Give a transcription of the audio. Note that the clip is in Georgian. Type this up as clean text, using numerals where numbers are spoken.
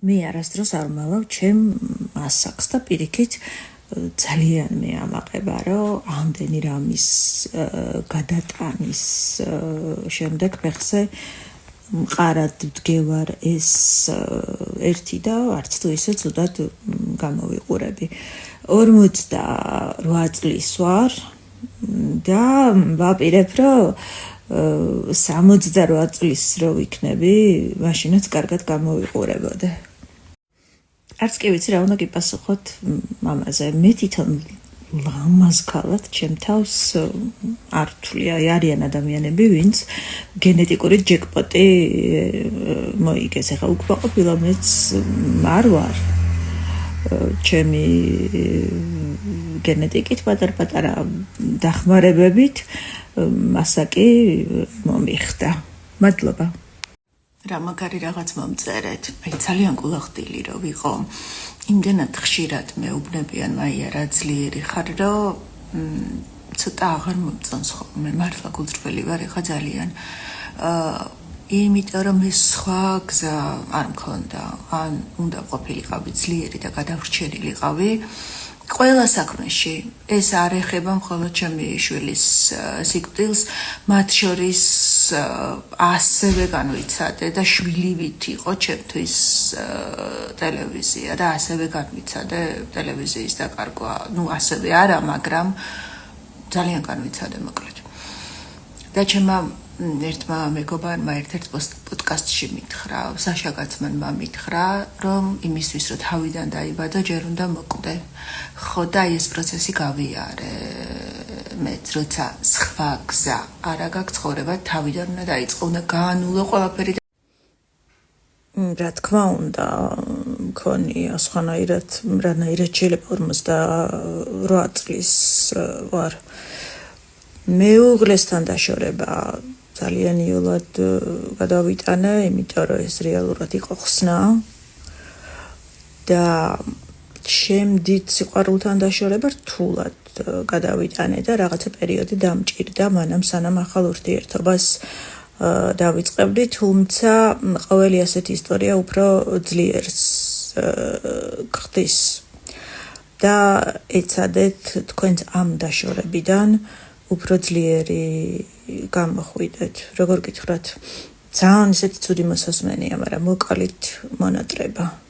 მე არასდროს არ მალავ ჩემ ასაკს და პირიქით ძალიან მე ამაყება, რომ ამდენი რამის გადატანის შემდეგ ფეხზე მყარად ვდგევარ ეს ერთი და არც თუ ისე ცუდად გამოვიყურები. 48 წლის ვარ და ვაპირებ, რომ 68 წლის რო ვიქნები, მაშინაც კარგად გამოვიყურებოდე. არც კი ვიცი რა უნდა გიპასუხოთ მამაზე. მე თვითონ ლამაზ ქალად ჩემ თავს არ ვთვლი. არიან ადამიანები, ვინც გენეტიკური ჯეკპოტი მოიგეს. ეხლა უკმაყოფილო მეც არ ვარ. ჩემი გენეტიკით პატარ-პატარა დახმარებებით მასაკი მომიხდა. მადლობა. რა მაგარი რაღაც მომწერეთ. მე ძალიან გულახდილი რომ ვიყო. იმდენად ხშირად მეუბნებიან მაია რა ძლიერი ხარ, რომ ცოტა აღარ მომწონს ხოლმე. მართლა გულწრფელი ვარ ეხა ძალიან. იმიტომ რომ ეს სხვა გზა არ მქონდა. ან უნდა ყოფილიყავი ძლიერი და გადავრჩენილიყავი. ყველა საქმეში ეს არ ეხება მხოლოდ ჩემი შვილის სიკვდილს, მათ შორის ასევე განვიცადე და შვილივით იყო ჩემთვის ტელევიზია და ასევე განვიცადე ტელევიზიის დაკარგვა. ასევე არა, მაგრამ ძალიან განვიცადე მოკლედ. და ჩემმა ერთმა მეგობარმა ერთ-ერთ პოდკასტში მითხრა, საშა კაცმანმა მითხრა, რომ იმისთვის რომ თავიდან დაიბადო, ჯერ უნდა მოკვდე. ხო და ეს პროცესი გავიარე. მეც როცა სხვა გზა არა გაქვს ცხოვრება, თავიდან უნდა დაიწყო, უნდა გაანულო ყველაფერი. რა თქმა უნდა, მქონია სხვანაირად, რანაირად შეიძლება 48 წლის ვარ. მეუღლესთან დაშორება ძალიან იოლად გადავიტანე, იმიტომ რომ ეს რეალურად იყო ხსნა და შემდით სიყვარულთან დაშორება რთულად გადავიტანე და რაღაცა პერიოდი დამჭირდა მანამ სანამ ახალ ურთიერთობას დავიწყებდი, თუმცა ყოველი ასეთი ისტორია უფრო ძლიერს გხდის და ეცადეთ თქვენც ამ დაშორებიდან უფრო ძლიერი გამოხვიდეთ. როგორ გითხრათ, ძალიან ისეთი ცუდი მოსასმენია, მაგრამ მოკალით მონატრება.